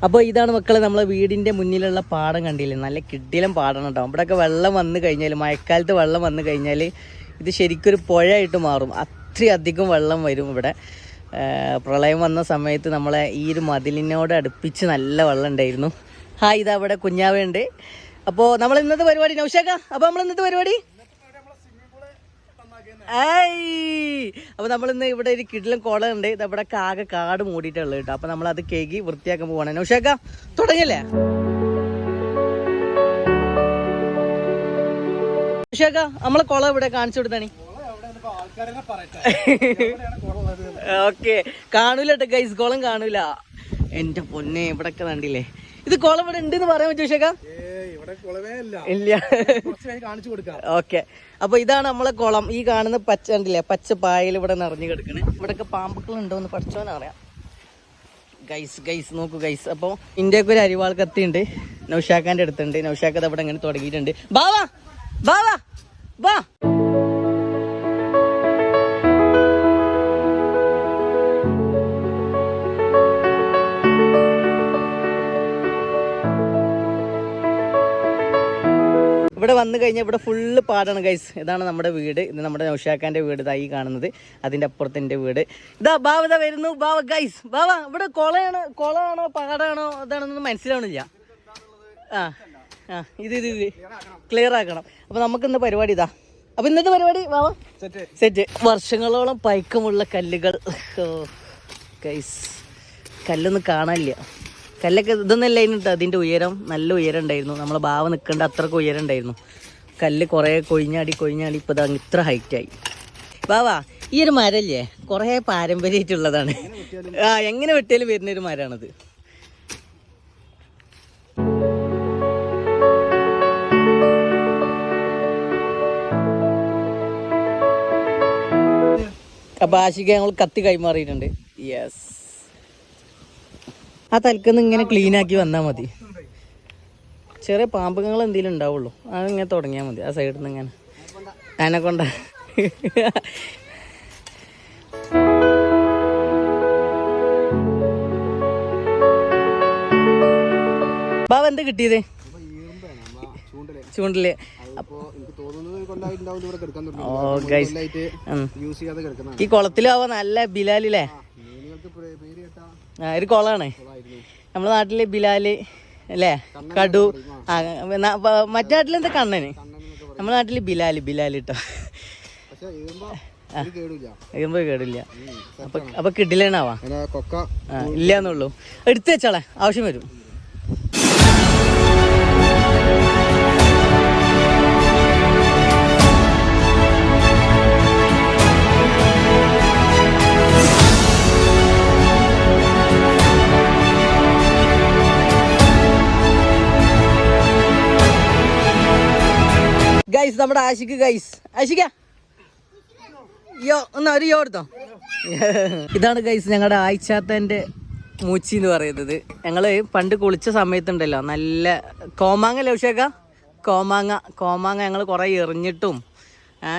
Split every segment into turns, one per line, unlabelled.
അപ്പോൾ ഇതാണ് മക്കളെ നമ്മളെ വീടിൻ്റെ മുന്നിലുള്ള പാടം കണ്ടില്ലേ, നല്ല കിടിലം പാടണം കേട്ടോ. ഇവിടെയൊക്കെ വെള്ളം വന്നു കഴിഞ്ഞാൽ, മഴക്കാലത്ത് വെള്ളം വന്നു കഴിഞ്ഞാൽ ഇത് ശരിക്കൊരു പുഴയായിട്ട് മാറും. അത്രയധികം വെള്ളം വരും ഇവിടെ. പ്രളയം വന്ന സമയത്ത് നമ്മളെ ഈ ഒരു മതിലിനോട് അടുപ്പിച്ച് നല്ല വെള്ളം ഉണ്ടായിരുന്നു. ഹായ്, ഇതാ ഇവിടെ കുഞ്ഞാവയുണ്ട്. അപ്പോൾ നമ്മൾ ഇന്നത്തെ പരിപാടി നൗഷാക്ക, അപ്പോൾ നമ്മൾ ഇന്നത്തെ പരിപാടി അപ്പോൾ നമ്മളിന്ന് ഇവിടെ ഒരു കിടിലം കുളം ഉണ്ട്. ഇത് ഇവിടെ ആകെ കാട് മൂടിയിട്ടുള്ളത് കേട്ടോ. അപ്പോൾ നമ്മളത് കേക്ക് വൃത്തിയാക്കാൻ പോവാണ്. നൗഷാക്ക തുടങ്ങിയല്ലേ? നൗഷാക്ക നമ്മളെ കുളം ഇവിടെ കാണിച്ചു കൊടുത്താണ്. ഓക്കെ, കാണൂല കേട്ടോ ഗൈസ്, കുളം കാണൂല. എന്റെ പൊന്നെ, ഇവിടൊക്കെ കണ്ടില്ലേ? ഇത് കുളം ഇവിടെ ഉണ്ട് എന്ന് പറയാൻ പറ്റുമോ ഷേക്ക? ഇല്ല. ഓക്കെ, അപ്പൊ ഇതാണ് നമ്മളെ കുളം. ഈ കാണുന്ന പച്ച കണ്ടില്ലേ, പച്ച പായൽ ഇവിടെ നിറഞ്ഞു കിടക്കണേ. ഇവിടെയൊക്കെ പാമ്പുക്കൾ ഉണ്ടോന്ന് പഠിച്ചോനറിയാം. ഗൈസ് നോക്കൂ ഗൈസ്. അപ്പോൾ ഇന്ത്യക്ക് ഒരു അരിവാൾ കത്തി ഉണ്ട്, നൗഷാക്കാന്റെ അടുത്തുണ്ട്. നൗഷാക്ക അവിടെ ഇങ്ങനെ തുടങ്ങിയിട്ടുണ്ട്. ബാവാ ബാവാ ബാ. ഇവിടെ വന്നു കഴിഞ്ഞാൽ ഇവിടെ ഫുള്ള് പാടാണ് ഗൈസ്. ഇതാണ് നമ്മുടെ വീട്. ഇത് നമ്മുടെ നൗഷാക്കാന്റെ വീട്, ഇതായി കാണുന്നത്. അതിന്റെ അപ്പുറത്ത് എൻ്റെ വീട്. ഇതാ ബാവ ഇതാ വരുന്നു. ബാവ ഗൈസ്, ബാവ ഇവിടെ കുളമാണോ പാടാണോ ഇതാണെന്നൊന്നും മനസ്സിലാവണില്ല. ഇത് ക്ലിയർ ആക്കണം. അപ്പൊ നമുക്ക് ഇന്ന് പരിപാടി ഇതാ. അപ്പൊ ഇന്നത്തെ പരിപാടി ബാവ സെറ്റ്. വർഷങ്ങളോളം പഴക്കമുള്ള കല്ലുകൾ ഗൈസ്. കല്ലൊന്നും കാണാനില്ല. കല്ലൊക്കെ ഇതൊന്നല്ല അതിനിട്ട് അതിൻ്റെ ഉയരം നല്ല ഉയരം ഉണ്ടായിരുന്നു. നമ്മളെ ബാവ നിൽക്കേണ്ട അത്രക്ക് ഉയരം ഉണ്ടായിരുന്നു. കല്ല് കുറേ കൊഴിഞ്ഞാടി ഇപ്പോൾ ഇതാ ഇത്ര ഹൈറ്റായി. ബാവാ ഈ ഒരു മരല്ലേ കുറേ പാരമ്പര്യമായിട്ടുള്ളതാണ്. എങ്ങനെ വെട്ടിയാലും വരുന്നൊരു മരമാണത്. അപ്പോൾ ആശിക ഞങ്ങൾ കത്തി കൈമാറിയിട്ടുണ്ട്. യെസ്, ആ തലക്കൊന്ന് ഇങ്ങനെ ക്ലീൻ ആക്കി വന്നാൽ മതി. ചെറിയ പാമ്പുകൾ എന്തെങ്കിലും ഉണ്ടാവുള്ളൂ, അതിങ്ങനെ തുടങ്ങിയാൽ മതി. ആ സൈഡിൽ നിന്ന് ഇങ്ങനെ അതിനെ കൊണ്ട. ബാബ എന്താ കിട്ടിയത്? ചൂണ്ടല്. ഈ കുളത്തിലാവാ നല്ല ബിലാലില്ലേ? ഒരു കുളമാണ് നമ്മുടെ നാട്ടില്. ബിലാല് അല്ലേ? കടു. മറ്റേ നാട്ടിലെന്താ കണ്ണന്? നമ്മുടെ നാട്ടില് ബിലാല് കേട്ടോ. കഴിയുമ്പോ കേടില്ല. അപ്പൊ കിടിലനാവാ ഇല്ലാന്നുള്ളൂ. എടുത്തു വെച്ചാളെ, ആവശ്യം വരും. ഗൈസ് നമ്മുടെ ആശിക്ക്. ആശിക്ക ഒരു യോ എടുത്തോ. ഇതാണ് ഗൈസ് ഞങ്ങളുടെ ആയിച്ചാത്തൻ്റെ മൂച്ചി എന്ന് പറയുന്നത്. ഞങ്ങള് പണ്ട് കുളിച്ച സമയത്തുണ്ടല്ലോ നല്ല കോമാങ്ങ ലൗഷേക്ക. കോമാങ്ങ ഞങ്ങൾ കുറേ എറിഞ്ഞിട്ടും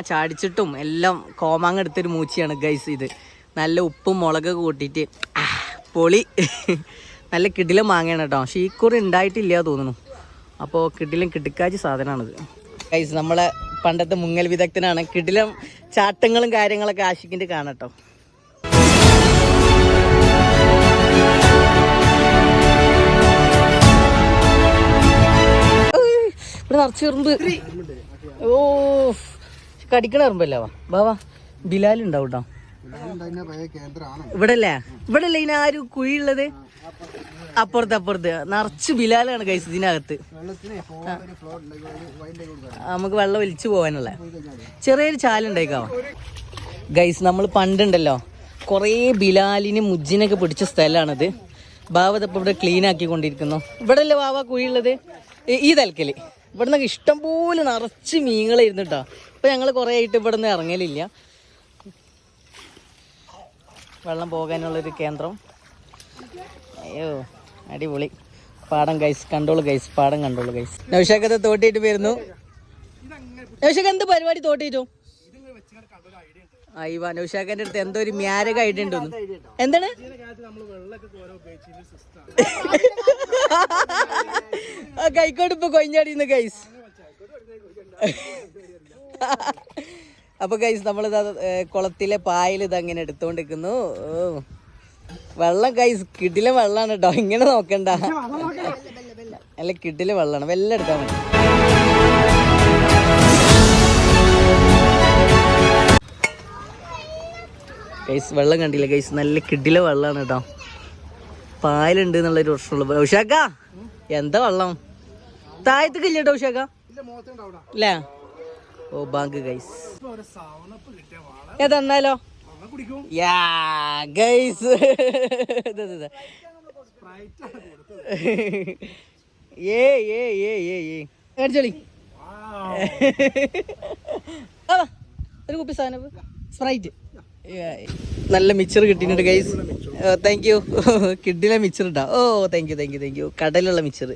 ചാടിച്ചിട്ടും എല്ലാം കോമാങ്ങ എടുത്തൊരു മൂച്ചിയാണ് ഗൈസ് ഇത്. നല്ല ഉപ്പും മുളക് കൂട്ടിയിട്ട് പൊളി. നല്ല കിടിലം മാങ്ങയാണ് കേട്ടോ. പക്ഷേ ഈ കുറി ഉണ്ടായിട്ടില്ല തോന്നുന്നു. അപ്പോൾ കിടിലം കിടുക്കാച്ചി സാധനമാണിത് ഗൈസ്. നമ്മളെ പണ്ടത്തെ മുങ്ങൽ വിദഗ്ധനാണ്. കിടിലം ചാട്ടങ്ങളും കാര്യങ്ങളൊക്കെ ആശിക്കിൻ്റെ കാണട്ടോ. ഇവിടെ നിറച്ച് എറുമ്പ്. ഓ കടിക്കണ എറുമ്പല്ലേ ബാവാ? ബിലാലുണ്ടാവും കേട്ടോ ഇവിടെ അല്ലേ? ഇതിന് ആ ഒരു കുഴിയുള്ളത് അപ്പുറത്ത് നിറച്ച് ബിലാലാണ് ഗൈസ് ഇതിനകത്ത്. നമുക്ക് വെള്ളം ഒലിച്ചു പോകാനുള്ള ചെറിയൊരു ചാലുണ്ടായിക്കാവാം ഗൈസ്. നമ്മൾ പണ്ടുണ്ടല്ലോ കുറേ ബിലാലിന് മുജ്ജിനൊക്കെ പിടിച്ച സ്ഥലമാണിത്. ബാവതപ്പം ഇവിടെ ക്ലീൻ ആക്കിക്കൊണ്ടിരിക്കുന്നു. ഇവിടെ അല്ലേ ബാവ കുഴിയുള്ളത്? ഈ തലക്കല് ഇവിടെ നിന്നൊക്കെ ഇഷ്ടംപോലെ നിറച്ച് മീനുകളായിരുന്നു കേട്ടോ. ഇപ്പം ഞങ്ങൾ കുറേ ആയിട്ട് ഇവിടെ നിന്ന് ഇറങ്ങലില്ല. വെള്ളം പോകാനുള്ളൊരു കേന്ദ്രം. അയ്യോ അടിപൊളി പാടം ഗൈസ്. കണ്ടോളൂ ഗൈസ്, പാടം കണ്ടോളൂ ഗൈസ്. നൗഷാക്കത്തെ തോട്ടിയിട്ട് വരുന്നു. നൗഷാക്ക എന്ത് പരിപാടി തോട്ടിയിട്ടു? അയ്യ നൗഷാക്കന്റെ അടുത്ത് എന്തോ ഒരു മ്യാരക ഐഡിയ ഉണ്ടോന്ന്. എന്താണ്? കൈക്കോട്ട് ഇപ്പൊ കൊയിഞ്ഞാടിന്ന് ഗൈസ്. അപ്പൊ ഗൈസ് നമ്മളിത് കുളത്തിലെ പായൽ ഇതങ്ങനെ എടുത്തോണ്ടിരിക്കുന്നു. വെള്ളം ഗൈസ് കിടിലെ വെള്ളമാണ് കേട്ടോ, ഇങ്ങനെ നോക്കണ്ട. അല്ല കിടിലെ വെള്ളമാണ്, വെള്ളം എടുത്താൽ മതി. ഗൈസ് വെള്ളം കണ്ടില്ല ഗൈസ്, നല്ല കിടിലെ വെള്ളമാണ് കേട്ടോ. പായലുണ്ട് എന്നുള്ളൊരു പ്രശ്നമുള്ളൂ. ഉഷാക്ക എന്താ വെള്ളം താഴത്തേക്ക് ഇല്ല കേട്ടോ ഉഷാക്ക അല്ലേ? ഓ ബാങ്ക് ഗൈസ് ഏതെന്നാലോ യാ ഗൈസ്. ഏടിച്ചോളി ഒരു കുപ്പി സാധനം സ്പ്രൈറ്റ്. നല്ല മിച്ചർ കിട്ടിയിട്ടുണ്ട് ഗൈസ്. Thank you. കിഡിലെ മിച്ചർ ഇട്ടാ. ഓ thank you thank you thank you. കടലുള്ള മിച്ചർ.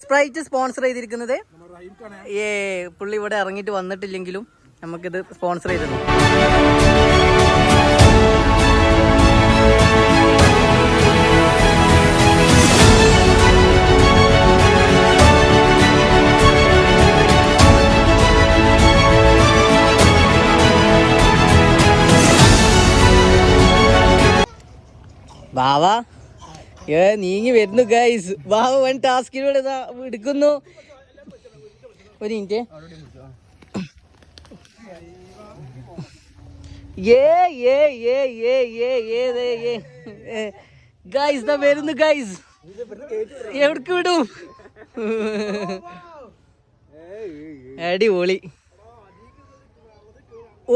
സ്പ്രൈറ്റ് സ്പോൺസർ ചെയ്തിരിക്കുന്നത് പുള്ളി ഇവിടെ ഇറങ്ങിയിട്ട് വന്നിട്ടില്ലെങ്കിലും നമുക്കിത് സ്പോൺസർ ചെയ്തിരുന്നു. ബാവാ നീങ്ങി വരുന്നു ഗൈസ്. ബാവ വൻ ടാസ്കിലൂടെ എടുക്കുന്നു. ഒരു മിനിറ്റ്. ഗൈസ് ദാ വരുന്നു ഗൈസ്. എവിടേക്ക് വിടും? അടിപൊളി.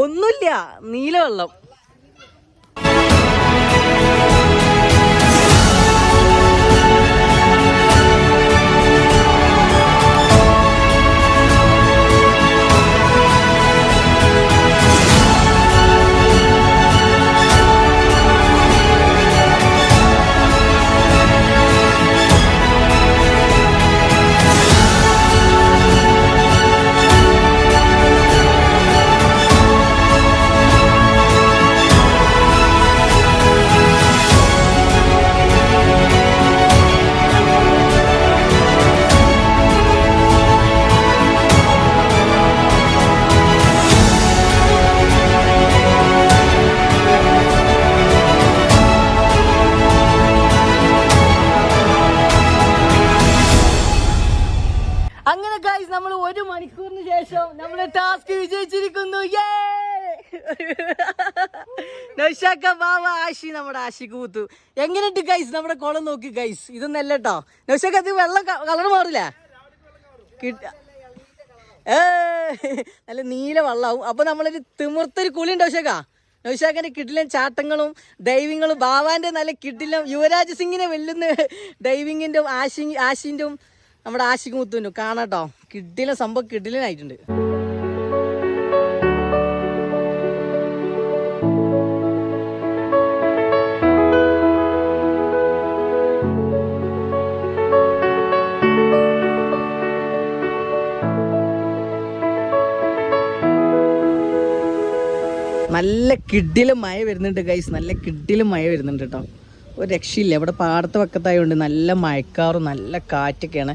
ഒന്നുമില്ല, നീല വെള്ളം. അങ്ങനെ ഗൈസ് നമ്മൾ 1 മണിക്കൂറിന് ശേഷം നമ്മുടെ ടാസ്ക് വിജയിച്ചിരിക്കുന്നു. നൗഷാക്ക ബാവ ആശി നമ്മുടെ ആശിക്ക് കൂത്തു. എങ്ങനെയുണ്ട് ഗൈസ് നമ്മുടെ കുളം? നോക്കി ഗൈസ്, ഇതൊന്നല്ല കേട്ടോ നൗഷാക്ക. അത് വെള്ളം കളർ മാറില്ല, നല്ല നീല വെള്ളമാവും. അപ്പൊ നമ്മളൊരു തിമിർത്തൊരു കുളി ഉണ്ട് നൗഷാക്ക. നൗഷാക്കന്റെ കിടിലൻ ചാട്ടങ്ങളും ഡൈവിങ്ങും, ബാവാന്റെ നല്ല കിടിലം യുവരാജ് സിംഗിനെ വെല്ലുന്ന ഡൈവിങ്ങിന്റെ ആശിന്റെ നമ്മുടെ ആശിക്ക് മുത്തുന്നു കാണാട്ടോ. കിടിലൻ സംഭവം, കിടിലനായിട്ടുണ്ട്. നല്ല കിടിലം മഴ വരുന്നുണ്ട് ഗൈസ്, നല്ല കിടിലം മഴ വരുന്നുണ്ട് കേട്ടോ. ഒരു രക്ഷയില്ല. ഇവിടെ പാടത്തെ പക്കത്തായതുകൊണ്ട് നല്ല മഴക്കാറും നല്ല കാറ്റൊക്കെയാണ്.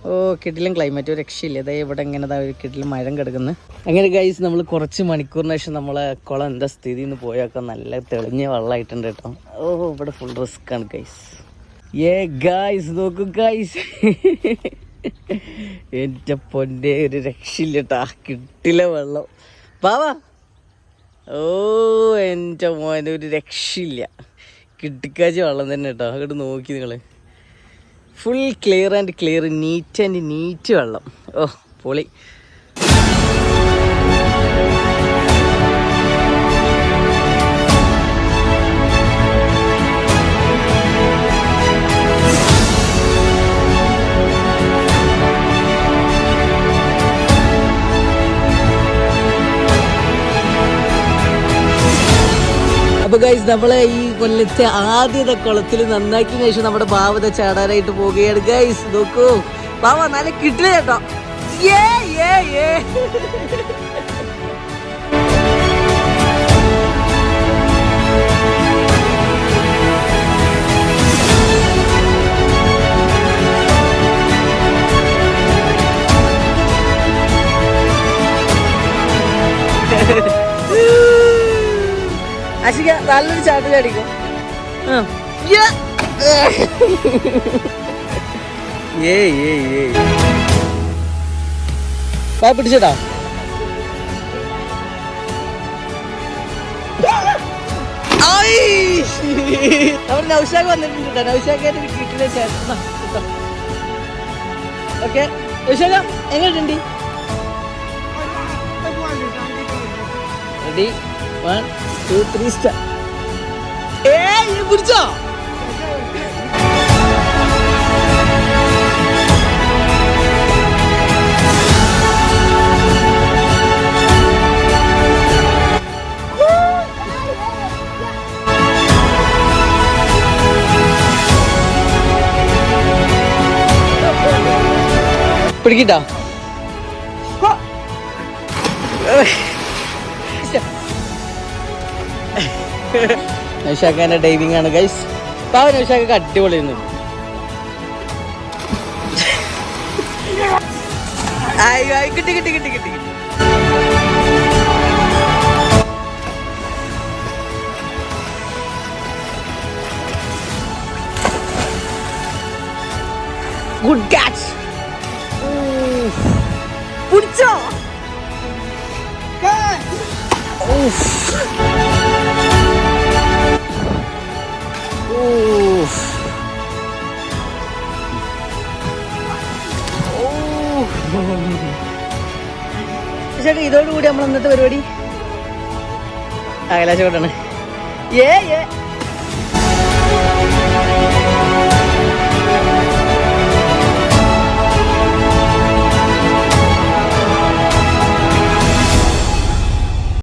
ഓ കിടിലം ക്ലൈമറ്റ്, ഒരു രക്ഷയില്ല. അതായത് ഇവിടെ ഇങ്ങനെ ഒരു കിടിലം മഴ കിടക്കുന്നത്. അങ്ങനെ ഗൈസ് നമ്മൾ കുറച്ച് മണിക്കൂറിന് ശേഷം നമ്മളെ കുളം എന്താ സ്ഥിതി എന്ന് പോയാൽ നല്ല തെളിഞ്ഞ വെള്ളമായിട്ടുണ്ട് കേട്ടോ. ഓ ഇവിടെ ഫുൾ റിസ്ക് ആണ് ഗൈസ്. ഗൈസ് നോക്കൂ ഗൈസ്, എൻ്റെ പൊന്നെ ഒരു രക്ഷയില്ല കേട്ടോ. കിട്ടില്ല വെള്ളം പാവാ. ഓ എൻ്റെ മോനെ ഒരു രക്ഷയില്ല, കിട്ടിക്കാച്ച വെള്ളം തന്നെ കേട്ടോ. അങ്ങോട്ട് നോക്കി നിങ്ങൾ, full clear and clear, neat and NEET വെള്ളം. ഓ പൊളി. അപ്പൊ ഗൈസ് നമ്മളെ ഈ കൊല്ലത്തെ ആദ്യത്തെ കുളത്തിൽ നന്നാക്കിയതിനു ശേഷം നമ്മുടെ ബാവത ചാടാനായിട്ട് പോവുകയാണ് ഗൈസ്. നോക്കൂ ബാവ നല്ല കിട്ടില്ല കേട്ടോ. ആശിക നല്ലൊരു ചാട്ട് ചാടിക്കും. പിടിച്ചതാ. നമ്മുടെ നൗഷാക്ക് വന്നിട്ടുണ്ട്. നൗഷാക്കായിട്ട് കിട്ടിയ ചേട്ടൻ. ഓക്കെ നൗഷാക്ക എങ്ങനെയുണ്ട്? Ready 1 2 3 star. പിടിച്ചോ? പിടിക്കിട്ടാ. നൗഷാക്കാന്റെ ഡൈവിംഗ് ആണ് ഗൈസ്. പാവ നൗഷാക്കൊക്കെ അടിപൊളിയായിരുന്നു. കിട്ടി കിട്ടി കിട്ടി കിട്ടി. Good catch. പിടിച്ചോ? ചേട്ടാ ഇതോടുകൂടി നമ്മൾ ഇന്നത്തെ പരിപാടി അകലാശോട്ടാണ്.